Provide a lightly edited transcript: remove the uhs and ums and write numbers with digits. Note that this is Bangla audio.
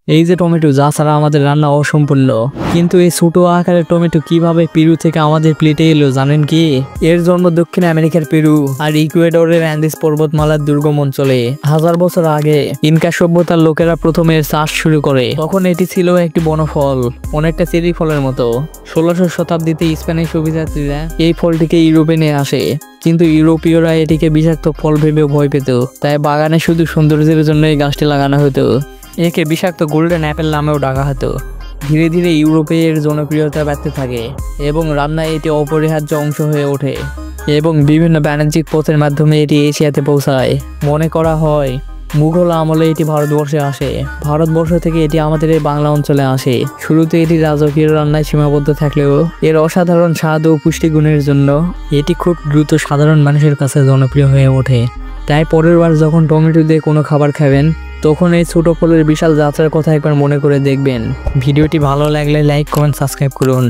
এই যে টমেটো, যা ছাড়া আমাদের রান্না অসম্পূর্ণ। কিন্তু এই ছোট আকারের টমেটো কিভাবে পেরু থেকে আমাদের প্লেটে এলো জানেন কি? এর জন্ম দক্ষিণ আমেরিকার পেরু আর ইকুয়েডরের অ্যান্ডিস পর্বতমালার দুর্গম অঞ্চলে। 1000 বছর আগে ইনকা সভ্যতার লোকেরা প্রথমে এর চাষ শুরু করে। তখন এটি ছিল একটি বনফল, অনেকটা চেরি ফলের মতো। 1600 শতাব্দীতে স্প্যানিশ অভিযাত্রীরা এই ফলটিকে ইউরোপে নিয়ে আসে, কিন্তু ইউরোপীয়রা এটিকে বিষাক্ত ফল ভেবে ভয় পেত। তাই বাগানে শুধু সৌন্দর্যের জন্য এই গাছটি লাগানো হতো। একে বিষাক্ত গোল্ডেন অ্যাপেল নামেও ডাকা হতো। ধীরে ধীরে ইউরোপে এর জনপ্রিয়তা বাড়তে থাকে এবং রান্নায় এটি অপরিহার্য অংশ হয়ে ওঠে এবং বিভিন্ন বাণিজ্যিক পথের মাধ্যমে এটি এশিয়াতে পৌঁছায়। মনে করা হয় মুঘল আমলে এটি ভারতবর্ষে আসে। ভারতবর্ষ থেকে এটি আমাদের এই বাংলা অঞ্চলে আসে। শুরুতে এটি রাজকীয় রান্নায় সীমাবদ্ধ থাকলেও এর অসাধারণ স্বাদ ও পুষ্টিগুণের জন্য এটি খুব দ্রুত সাধারণ মানুষের কাছে জনপ্রিয় হয়ে ওঠে। তাই পরের বার যখন টমেটো দিয়ে কোনো খাবার খাবেন, তখন এই ছোট ফলের বিশাল যাত্রার কথা একবার মনে করে দেখবেন। ভিডিওটি ভালো লাগলে লাইক, কমেন্ট, সাবস্ক্রাইব করুন।